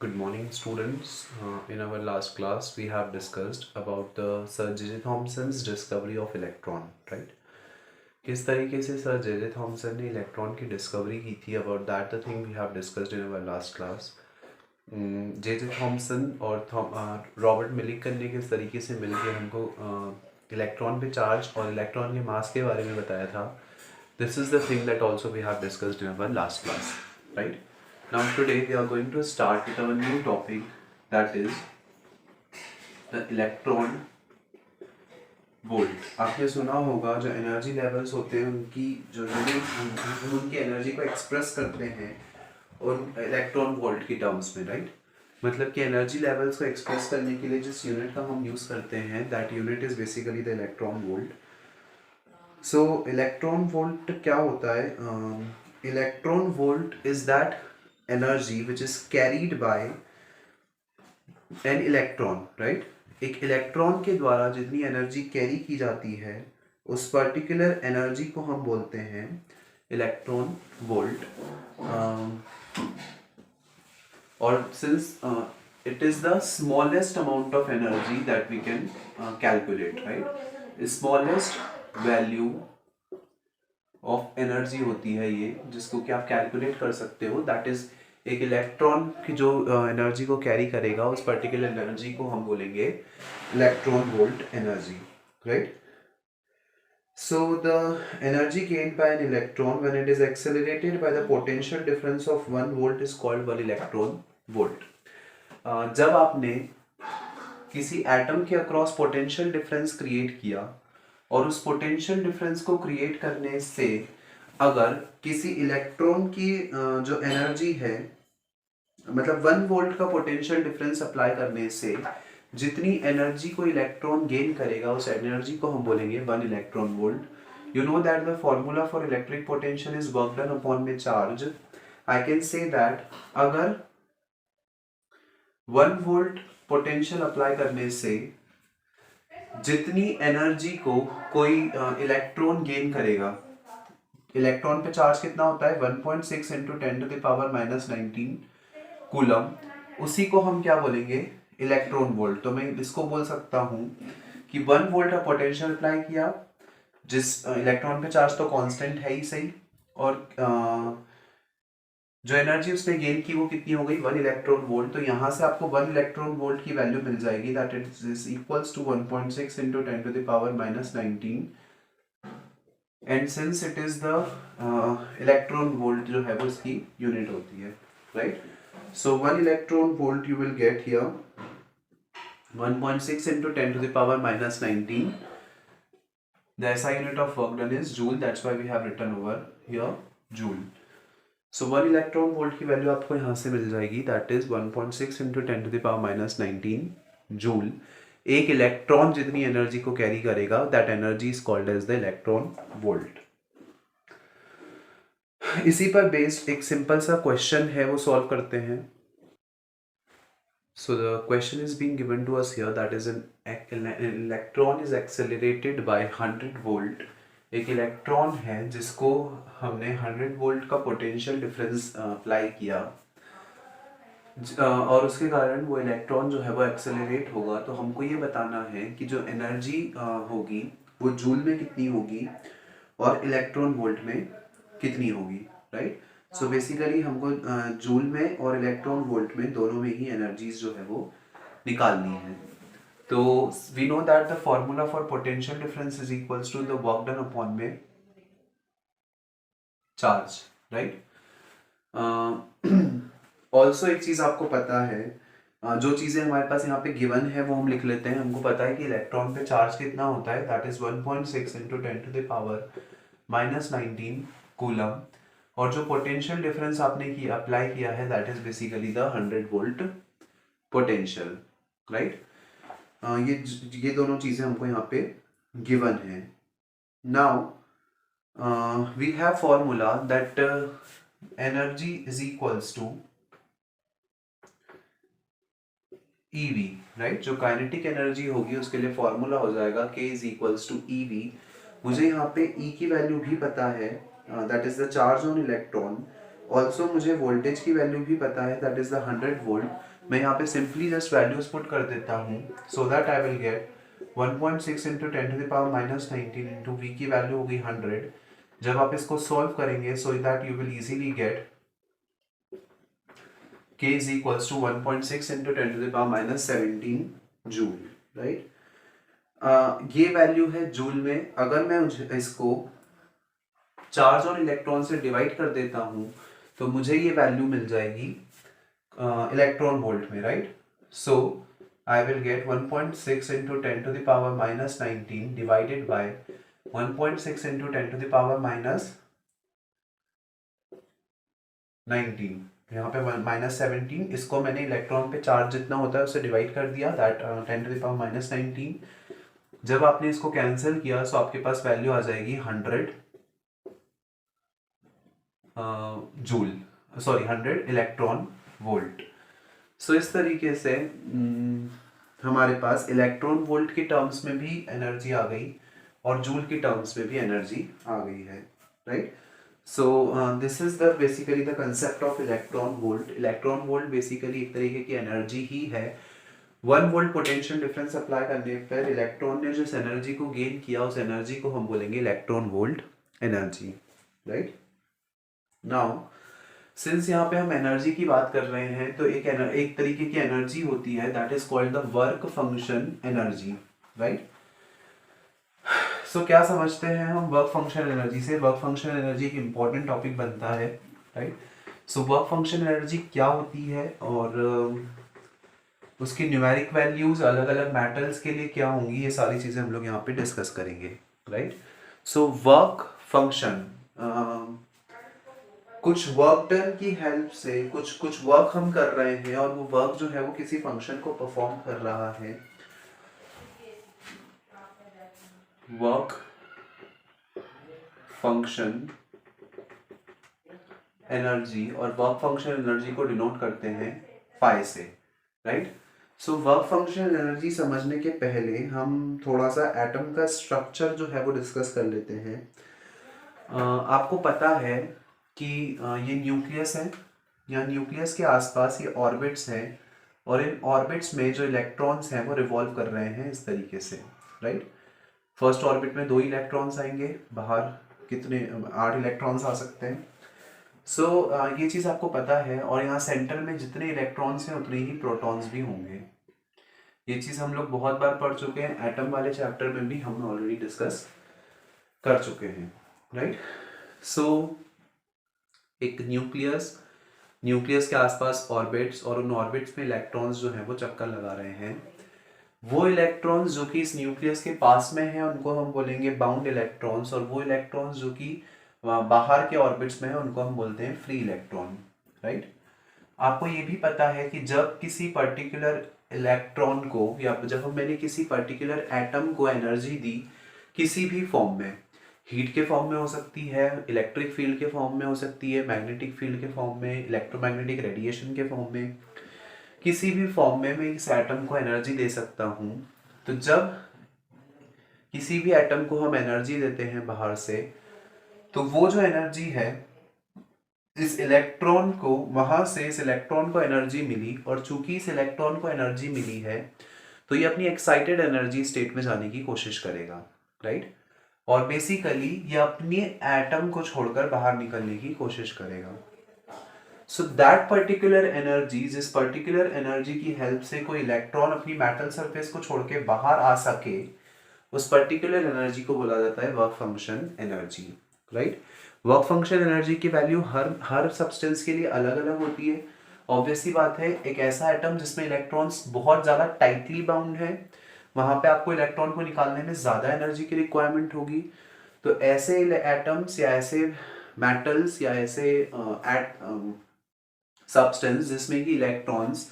Good morning, students. In our last class, we have discussed about the Sir J.J. Thomson's discovery of electron, right? किस तरीके से sir J Thomson ने electron की discovery की थी about that the thing we have discussed in our last class. J Thomson और Robert Millikan ने किस तरीके से मिलकर हमको इलेक्ट्रॉन पे चार्ज और इलेक्ट्रॉन के मास के बारे में बताया था। This is the thing that also we have discussed in our last class, right? Now today we are going to start with our new topic, that is the electron volt। आपने सुना होगा जो एनर्जी लेवल्स होते हैं उनकी जो unit हम उनकी एनर्जी को एक्सप्रेस करते हैं और इलेक्ट्रॉन वोल्ट की टर्म्स में, राइट? मतलब कि एनर्जी लेवल्स को एक्सप्रेस करने के लिए जिस यूनिट का हम यूज़ करते हैं that unit is basically the electron volt. So electron volt क्या होता है? Electron volt is that energy which is carried bye an electron, right? एक इलेक्ट्रॉन के द्वारा जितनी एनर्जी कैरी की जाती है उस पर्टिकुलर एनर्जी को हम बोलते हैं इलेक्ट्रॉन वोल्ट। और since it is the smallest amount of energy that we can calculate, right? Smallest value of energy होती है ये, जिसको कि आप कैलकुलेट कर सकते हो। दैट इज एक इलेक्ट्रॉन की जो एनर्जी को कैरी करेगा उस पर्टिकुलर एनर्जी को हम बोलेंगे electron volt energy, right? So the energy gained by an electron when it is accelerated by the potential difference of 1 volt is called 1 electron volt। जब आपने किसी एटम के अक्रॉस पोटेंशियल डिफरेंस क्रिएट किया और उस पोटेंशियल डिफरेंस को create करने से अगर किसी इलेक्ट्रॉन की जो एनर्जी है, मतलब 1 वोल्ट का पोटेंशियल डिफरेंस अप्लाई करने से जितनी एनर्जी को इलेक्ट्रॉन गेन करेगा उस एनर्जी को हम बोलेंगे 1 electron volt. You know that the formula for electric potential is work done upon में charge. I can say that अगर 1 वोल्ट पोटेंशियल अप्लाई करने से जितनी एनर्जी को कोई इलेक्ट्रॉन गेन करेगा, इलेक्ट्रॉन पे चार्ज कितना होता है 1.6 इंटू 10⁻⁻19 कूलम, उसी को हम क्या बोलेंगे इलेक्ट्रॉन वोल्ट। तो मैं इसको बोल सकता हूँ कि 1 वोल्ट का पोटेंशियल अप्लाई किया, जिस इलेक्ट्रॉन पे चार्ज तो कांस्टेंट है ही सही, और जो एनर्जी उसने गेन की वो कितनी हो गई 1 इलेक्ट्रॉन वोल्ट। तो यहाँ से आपको 1 इलेक्ट्रॉन वोल्ट की वैल्यू मिल जाएगी, that is equals to 1.6 into 10⁻⁻19। And since it is the electron volt जो है वो इसकी यूनिट होती है, right? So 1 electron volt you will get here 1.6 into 10 to the power minus 19. The SI unit of work done is joule. That's why we have written over here joule. So 1 electron volt की value आपको यहाँ से मिल जाएगी, that is 1.6 into 10 to the power minus 19 joule. एक electron जितनी energy को carry करेगा that energy is called as the electron volt। इसी पर बेस्ड एक सिंपल सा क्वेश्चन है वो सॉल्व करते हैं। So the question is being given to us here, that is an electron is accelerated by 100 volt। एक इलेक्ट्रॉन है जिसको हमने 100 वोल्ट का पोटेंशियल डिफरेंस अप्लाई किया, और उसके कारण वो इलेक्ट्रॉन जो है वो एक्सेलरेट होगा। तो हमको ये बताना है कि जो एनर्जी होगी वो जूल में कितनी होगी और इलेक्ट्रॉन वोल्ट में कितनी होगी, राइट? सो बेसिकली हमको जूल में और इलेक्ट्रॉन वोल्ट में दोनों में ही एनर्जीज जो है वो निकालनी है। तो we know that the formula for potential difference is equals to the work done upon में चार्ज, राइट? ऑल्सो एक चीज आपको पता है, जो चीजें हमारे पास यहाँ पे गिवन है वो हम लिख लेते हैं। हमको पता है कि इलेक्ट्रॉन पे चार्ज कितना होता है, that is 1.6 into 10 to the power minus 19 coulomb, और जो पोटेंशियल डिफरेंस आपने की अप्लाई किया है that is basically the 100 volt potential, right? ये दोनों चीजें हमको यहाँ पे गिवन है। Now we have formula that energy is equals to EV, right? जो काइनेटिक एनर्जी होगी उसके लिए फॉर्मूला हो जाएगा K is equals to EV। मुझे यहाँ पे E की वैल्यू भी पता है, that is the charge on electron. Also मुझे वोल्टेज की वैल्यू भी पता है, दैट इज द 100 वोल्ट। मैं यहाँ पे सिंपली जस्ट वैल्यूज पुट कर देता हूँ, so that I will get 1.6 into 10⁻⁻19 into V की वैल्यू होगी 100। जब आप इसको सॉल्व करेंगे so that you will easily get K is equals to 1.6 into 10⁻⁻17 joule, right. ये वैल्यू है जूल में। अगर मैं इसको चार्ज और इलेक्ट्रॉन से डिवाइड कर देता हूँ तो मुझे ये वैल्यू मिल जाएगी इलेक्ट्रॉन वोल्ट में, right. So I will get 1.6 into 10⁻⁻19 divided by 1.6 into 10⁻⁻19, यहाँ पे -17, इसको मैंने इलेक्ट्रॉन पे चार्ज जितना होता है उससे डिवाइड कर दिया, दैट 10⁻⁻19। जब आपने इसको कैंसिल किया तो आपके पास वैल्यू आ जाएगी 100 जूल, सॉरी 100 इलेक्ट्रॉन वोल्ट। सो इस तरीके से हमारे पास इलेक्ट्रॉन वोल्ट के टर्म्स में भी एनर्जी आ गई और जूल के टर्म्स में भी एनर्जी आ गई है, right. So this is the basically the concept of electron volt. Electron volt basically एक तरीके की एनर्जी ही है। 1 वोल्ट पोटेंशियल डिफरेंस अप्लाई करने पर इलेक्ट्रॉन ने जिस एनर्जी को गेन किया उस एनर्जी को हम बोलेंगे electron volt energy, right. Now since यहाँ पे हम एनर्जी की बात कर रहे हैं तो एक तरीके की एनर्जी होती है that is called the work function energy, right. So क्या समझते हैं हम वर्क फंक्शन एनर्जी से? वर्क फंक्शन एनर्जी एक इंपॉर्टेंट टॉपिक बनता है, right. So work function energy क्या होती है और उसकी न्यूमेरिक वैल्यूज अलग अलग मेटल्स के लिए क्या होंगी, ये सारी चीजें हम लोग यहाँ पे डिस्कस करेंगे, राइट। सो वर्क फंक्शन, कुछ वर्क डन की हेल्प से कुछ वर्क हम कर रहे हैं और वो वर्क जो है वो किसी फंक्शन को परफॉर्म कर रहा है। वर्क फंक्शन एनर्जी, और वर्क फंक्शन एनर्जी को डिनोट करते हैं फाई से, right. So work function energy समझने के पहले हम थोड़ा सा एटम का स्ट्रक्चर जो है वो डिस्कस कर लेते हैं। आपको पता है कि ये न्यूक्लियस है, या न्यूक्लियस के आसपास ये ऑर्बिट्स हैं और इन ऑर्बिट्स में जो इलेक्ट्रॉन्स हैं वो रिवॉल्व कर रहे हैं इस तरीके से, राइट। फर्स्ट ऑर्बिट में 2 इलेक्ट्रॉन्स आएंगे, बाहर कितने 8 इलेक्ट्रॉन्स आ सकते हैं। सो ये चीज़ आपको पता है, और यहाँ सेंटर में जितने इलेक्ट्रॉन्स हैं उतने ही प्रोटॉन्स भी होंगे। ये चीज़ हम लोग बहुत बार पढ़ चुके हैं, एटम वाले चैप्टर में भी हम ऑलरेडी डिस्कस कर चुके हैं, राइट। सो एक न्यूक्लियस के आसपास ऑर्बिट्स, और उन ऑर्बिट्स में इलेक्ट्रॉन्स जो हैं वो चक्कर लगा रहे हैं। वो इलेक्ट्रॉन्स जो कि इस न्यूक्लियस के पास में हैं उनको हम बोलेंगे बाउंड इलेक्ट्रॉन्स, और वो इलेक्ट्रॉन्स जो कि बाहर के ऑर्बिट्स में है उनको हम बोलते हैं फ्री इलेक्ट्रॉन, राइट। आपको ये भी पता है कि जब किसी पर्टिकुलर इलेक्ट्रॉन को, या जब मैंने किसी पर्टिकुलर एटम को एनर्जी दी किसी भी फॉर्म में, हीट के फॉर्म में हो सकती है, इलेक्ट्रिक फील्ड के फॉर्म में हो सकती है, मैग्नेटिक फील्ड के फॉर्म में, इलेक्ट्रोमैग्नेटिक रेडिएशन के फॉर्म में, किसी भी फॉर्म में मैं इस एटम को एनर्जी दे सकता हूँ। तो जब किसी भी एटम को हम एनर्जी देते हैं बाहर से, तो वो जो एनर्जी है इस इलेक्ट्रॉन को, वहां से इस इलेक्ट्रॉन को एनर्जी मिली, और चूंकि इस इलेक्ट्रॉन को एनर्जी मिली है तो ये अपनी एक्साइटेड एनर्जी स्टेट में जाने की कोशिश करेगा, राइट। और बेसिकली ये अपने एटम को छोड़कर बाहर निकलने की कोशिश करेगा। सो दैट पर्टिकुलर एनर्जी, जिस पर्टिकुलर एनर्जी की हेल्प से कोई इलेक्ट्रॉन अपनी मेटल सरफेस को छोड़ के बाहर आ सके, उस पर्टिकुलर एनर्जी को बोला जाता है work function energy, right. Work function energy की वैल्यू हर सब्सटेंस के लिए अलग अलग होती है। ऑब्वियसली बात है, एक ऐसा एटम जिसमें इलेक्ट्रॉन्स बहुत ज़्यादा टाइटली बाउंड है, वहाँ पे आपको इलेक्ट्रॉन को निकालने में ज़्यादा एनर्जी की रिक्वायरमेंट होगी। तो ऐसे एटम्स या ऐसे मेटल्स या ऐसे सब्सटेंस जिसमें कि इलेक्ट्रॉन्स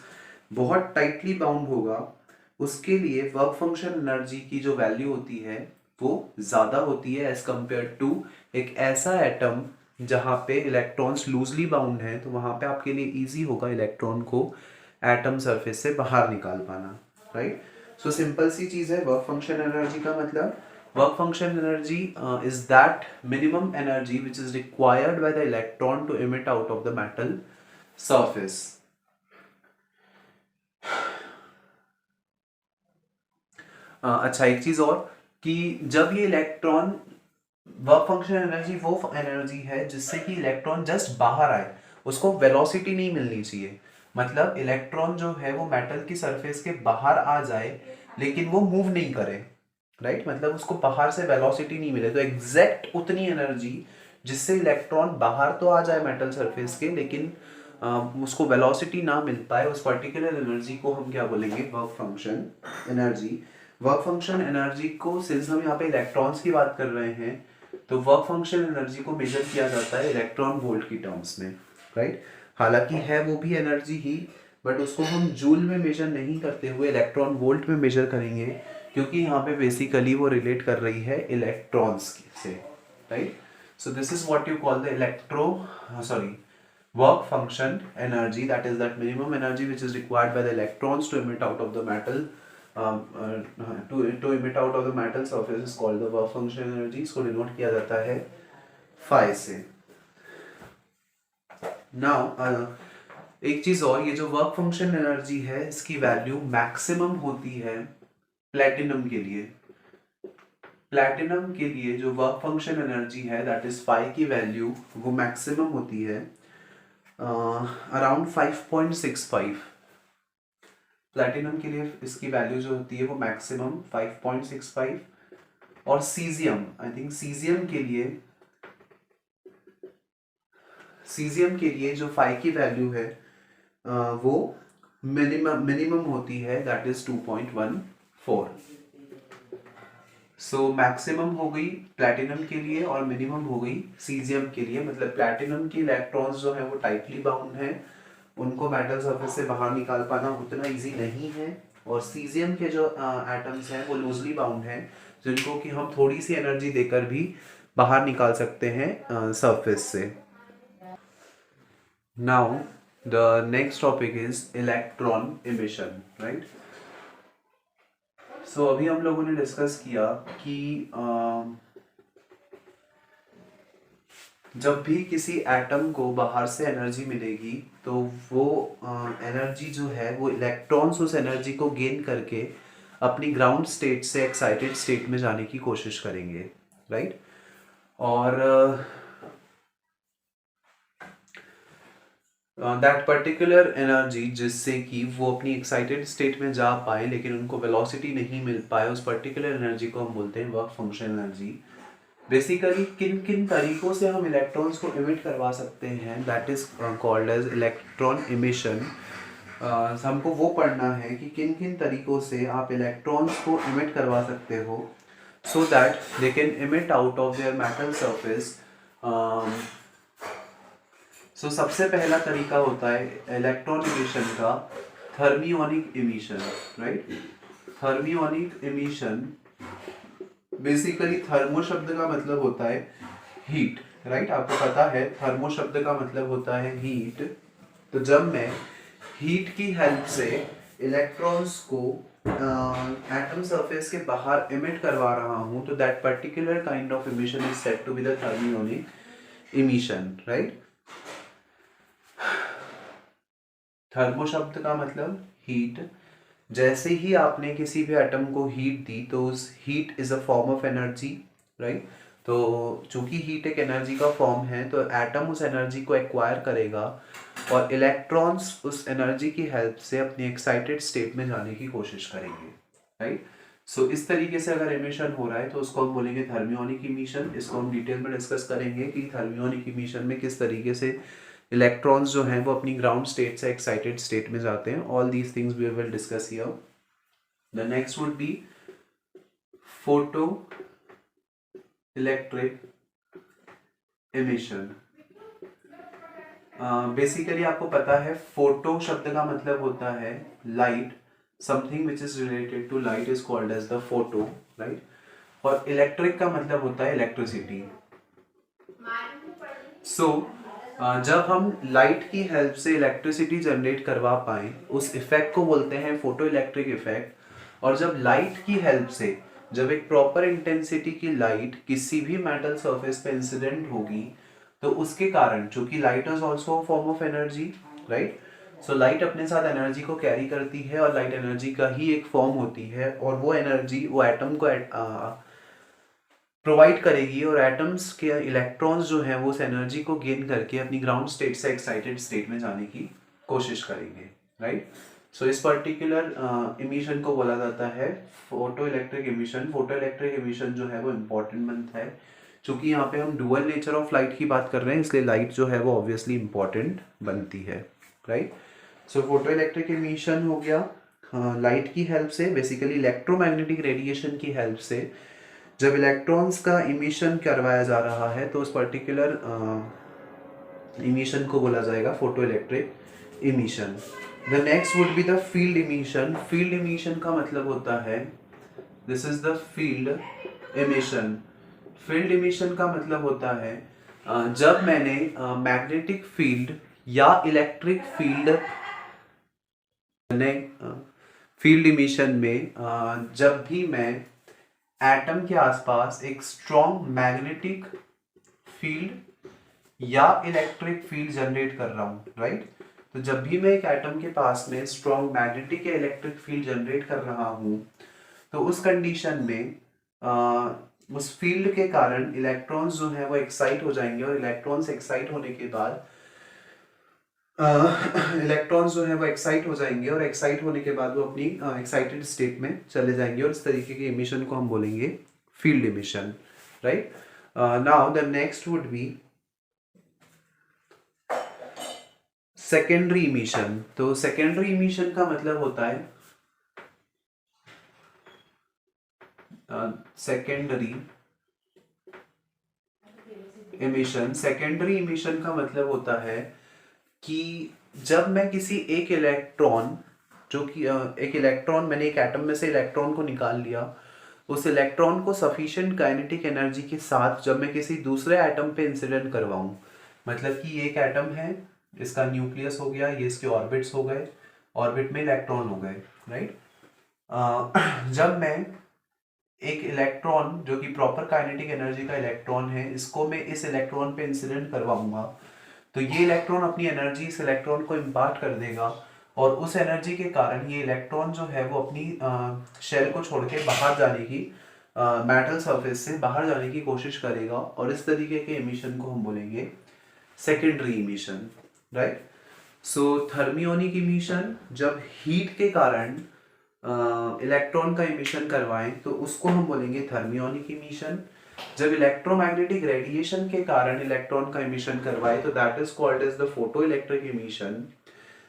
बहुत टाइटली बाउंड होगा, उसके लिए वर्क फंक्शन एनर्जी की जो वैल्यू होती है वो ज़्यादा होती है एज कम्पेयर टू एक ऐसा एटम जहाँ पे इलेक्ट्रॉन्स लूजली बाउंड हैं। तो वहाँ पे आपके लिए इजी होगा इलेक्ट्रॉन को एटम सरफेस से बाहर निकाल पाना, राइट। सो सिंपल सी चीज़ है, वर्क फंक्शन एनर्जी का मतलब Work function energy is that minimum energy which is required by the electron to emit out of the metal surface. अच्छा, एक चीज और कि जब ये इलेक्ट्रॉन, वर्क फंक्शन एनर्जी वो एनर्जी है जिससे कि इलेक्ट्रॉन जस्ट बाहर आए, उसको वेलोसिटी नहीं मिलनी चाहिए। मतलब इलेक्ट्रॉन जो है वो मेटल की सरफेस के बाहर आ जाए लेकिन वो मूव नहीं करे, राइट? मतलब उसको बाहर से वेलोसिटी नहीं मिले, तो एग्जैक्ट उतनी एनर्जी जिससे इलेक्ट्रॉन बाहर तो आ जाए मेटल सरफेस के लेकिन उसको वेलोसिटी ना मिल पाए, उस पर्टिकुलर एनर्जी को हम क्या बोलेंगे? Work function energy. Work function energy को, सिंस हम यहाँ पे इलेक्ट्रॉन्स की बात कर रहे हैं, तो वर्क फंक्शन एनर्जी को मेजर किया जाता है इलेक्ट्रॉन वोल्ट की टर्म्स में, राइट? हालांकि है वो भी एनर्जी ही, बट उसको हम जूल में मेजर नहीं करते हुए इलेक्ट्रॉन वोल्ट में मेजर करेंगे, क्योंकि यहाँ पे बेसिकली वो रिलेट कर रही है इलेक्ट्रॉन्स से, right? So this is what you call the work function energy, that is that minimum energy which is required by the electrons to emit out of the metal to emit out of the metal surface is called the work function energy. इसको denote किया जाता है phi से. Now एक चीज और, ये जो वर्क फंक्शन एनर्जी है इसकी वैल्यू मैक्सिमम होती है प्लेटिनम के लिए। प्लेटिनम के लिए जो वर्क फंक्शन एनर्जी है दैट इज फाई की वैल्यू वो मैक्सिमम होती है अराउंड 5.65। प्लेटिनम के लिए इसकी वैल्यू जो होती है वो मैक्सिमम 5.65, और सीजियम, आई थिंक सीजियम के लिए जो फाई की वैल्यू है वो मिनिमम होती है दैट इज 2.14। सो मैक्सिमम हो गई प्लैटिनम के लिए और मिनिमम हो गई सीजियम के लिए। मतलब प्लैटिनम की इलेक्ट्रॉन्स जो है वो टाइटली बाउंड है, उनको मेटल सरफेस से बाहर निकाल पाना उतना इजी नहीं है, और सीजियम के जो एटम्स हैं वो लूजली बाउंड हैं, जिनको कि हम थोड़ी सी एनर्जी देकर भी बाहर निकाल सकते हैं सरफेस से। Now the next topic is electron emission, right? So अभी हम लोगों ने डिस्कस किया कि जब भी किसी एटम को बाहर से एनर्जी मिलेगी तो वो एनर्जी जो है वो इलेक्ट्रॉन्स उस एनर्जी को गेन करके अपनी ग्राउंड स्टेट से एक्साइटेड स्टेट में जाने की कोशिश करेंगे, राइट? और दैट पर्टिकुलर एनर्जी जिससे कि वो अपनी एक्साइटेड स्टेट में जा पाए लेकिन उनको वेलोसिटी नहीं मिल पाए, उस पर्टिकुलर एनर्जी को हम बोलते हैं वर्क फंक्शन एनर्जी। बेसिकली किन किन तरीकों से हम इलेक्ट्रॉन्स को इमिट करवा सकते हैं that is called as electron emission. हमको वो पढ़ना है कि किन किन तरीकों से आप इलेक्ट्रॉन्स को इमिट करवा सकते हो so that they can emit out of their metal surface. So सबसे पहला तरीका होता है इलेक्ट्रॉन इमिशन का thermionic emission, right? Thermionic emission, basically thermo शब्द का मतलब होता है हीट, राइट? आपको पता है थर्मो शब्द का मतलब होता है हीट। तो जब मैं हीट की हेल्प से इलेक्ट्रॉन्स को एटम सरफेस के बाहर इमिट करवा रहा हूं तो that particular kind of emission is said to be the thermionic emission, right? Thermo शब्द का मतलब हीट। जैसे ही आपने किसी भी एटम को हीट दी तो उस heat is a form of energy, right? तो चूंकि हीट एक एनर्जी का फॉर्म है तो एटम उस एनर्जी को एक्वायर करेगा और इलेक्ट्रॉन्स उस एनर्जी की हेल्प से अपनी एक्साइटेड स्टेट में जाने की कोशिश करेंगे, राइट? सो इस तरीके से अगर इमिशन हो रहा है तो उसको हम बोलेंगे थर्मियोनिक इमिशन। इसको हम डिटेल में डिस्कस करेंगे कि थर्मियोनिक इमिशन में किस तरीके से इलेक्ट्रॉन्स जो हैं वो अपनी ग्राउंड स्टेट से एक्साइटेड स्टेट में जाते हैं। All these things we will discuss here. The next would be photo electric emission. Basically आपको पता है फोटो शब्द का मतलब होता है light, something which is related to light is called as the photo, right? और इलेक्ट्रिक का मतलब होता है इलेक्ट्रिसिटी। सो जब हम लाइट की हेल्प से इलेक्ट्रिसिटी जनरेट करवा पाए उस इफेक्ट को बोलते हैं फोटो इलेक्ट्रिक इफेक्ट। और जब लाइट की हेल्प से जब एक प्रॉपर इंटेंसिटी की लाइट किसी भी मेटल सरफेस पे इंसिडेंट होगी तो उसके कारण, चूंकि light is also form of energy, right, so light अपने साथ एनर्जी को कैरी करती है और लाइट एनर्जी का ही एक फॉर्म होती है, और वो एनर्जी वो एटम को प्रोवाइड करेगी, और एटम्स के इलेक्ट्रॉन्स जो हैं वो उस एनर्जी को गेन करके अपनी ग्राउंड स्टेट से एक्साइटेड स्टेट में जाने की कोशिश करेंगे, राइट। सो इस पर्टिकुलर इमिशन को बोला जाता है photo electric emission. Photo electric emission जो है वो इम्पॉर्टेंट बनता है, चूंकि यहाँ पे हम डुअल नेचर ऑफ लाइट की बात कर रहे हैं, इसलिए लाइट जो है वो ऑब्वियसली इम्पॉर्टेंट बनती है, right. So photo electric emission हो गया लाइट की हेल्प से, बेसिकली इलेक्ट्रोमैग्नेटिक रेडिएशन की हेल्प से जब इलेक्ट्रॉन्स का इमिशन करवाया जा रहा है तो उस पर्टिकुलर इमिशन को बोला जाएगा photo electric emission. The next would be the field emission. Field emission का मतलब होता है, this is the field emission. Field emission का मतलब होता है जब मैंने मैग्नेटिक फील्ड या इलेक्ट्रिक फील्ड ने फील्ड इमिशन में जब भी मैं एटम के आसपास एक स्ट्रॉन्ग मैग्नेटिक फील्ड या इलेक्ट्रिक फील्ड जनरेट कर रहा हूँ, राइट। तो जब भी मैं एक एटम के पास में स्ट्रॉन्ग मैग्नेटिक या इलेक्ट्रिक फील्ड जनरेट कर रहा हूँ तो उस कंडीशन में उस फील्ड के कारण इलेक्ट्रॉन्स जो है वो एक्साइट हो जाएंगे, और इलेक्ट्रॉन्स एक्साइट होने के बाद इलेक्ट्रॉन्स जो है वो एक्साइट हो जाएंगे, और एक्साइट होने के बाद वो अपनी एक्साइटेड स्टेट में चले जाएंगे, और इस तरीके के इमिशन को हम बोलेंगे field emission, right. Now the next would B secondary emission. तो सेकेंडरी इमिशन का मतलब होता है सेकेंडरी इमिशन। सेकेंडरी इमिशन का मतलब होता है कि जब मैं किसी एक इलेक्ट्रॉन, जो कि एक इलेक्ट्रॉन, मैंने एक एटम में से इलेक्ट्रॉन को निकाल लिया, उस इलेक्ट्रॉन को सफिशिएंट काइनेटिक एनर्जी के साथ जब मैं किसी दूसरे एटम पे इंसिडेंट करवाऊं, मतलब कि ये एक एटम है, इसका न्यूक्लियस हो गया, ये इसके ऑर्बिट्स हो गए, ऑर्बिट में इलेक्ट्रॉन हो गए, राइट। जब मैं एक इलेक्ट्रॉन जो कि प्रॉपर काइनेटिक एनर्जी का इलेक्ट्रॉन है, इसको मैं इस इलेक्ट्रॉन पे इंसिडेंट करवाऊंगा तो ये इलेक्ट्रॉन अपनी एनर्जी इस इलेक्ट्रॉन को इम्पार्ट कर देगा, और उस एनर्जी के कारण ये इलेक्ट्रॉन जो है वो अपनी शेल को छोड़ के बाहर जाने की, मेटल सरफेस से बाहर जाने की कोशिश करेगा, और इस तरीके के इमिशन को हम बोलेंगे सेकेंडरी इमिशन, राइट। सो थर्मियोनिक इमिशन, जब हीट के कारण इलेक्ट्रॉन का इमिशन करवाएं तो उसको हम बोलेंगे थर्मियोनिक इमिशन। जब इलेक्ट्रोमैग्नेटिक रेडिएशन के कारण इलेक्ट्रॉन का इमिशन करवाए तो that is called as the photo electric emission.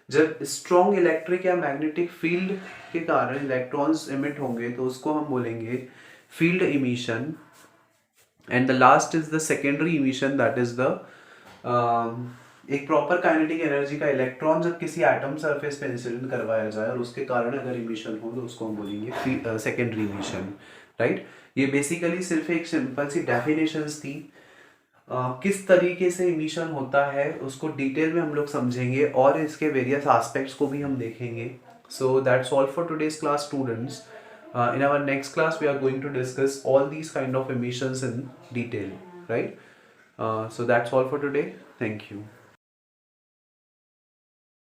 जब स्ट्रॉन्ग इलेक्ट्रिक या मैग्नेटिक फील्ड के कारण इलेक्ट्रॉन्स इमिट होंगे तो उसको हम बोलेंगे field emission. And the last is the secondary emission, that is the एक प्रॉपर काइनेटिक एनर्जी का इलेक्ट्रॉन जब किसी एटम सरफेस पे इंसिडेंट करवाया जाए और उसके कारण अगर इमिशन हो तो उसको हम बोलेंगे सेकेंडरी इमिशन, राइट। ये बेसिकली सिर्फ एक सिंपल सी डेफिनेशंस थी। किस तरीके से इमिशन होता है उसको डिटेल में हम लोग समझेंगे, और इसके वेरियस एस्पेक्ट्स को भी हम देखेंगे। So that's all for today's class students. In our next class we are going to discuss all these kind of emissions in detail, right? So that's all for today. Thank you.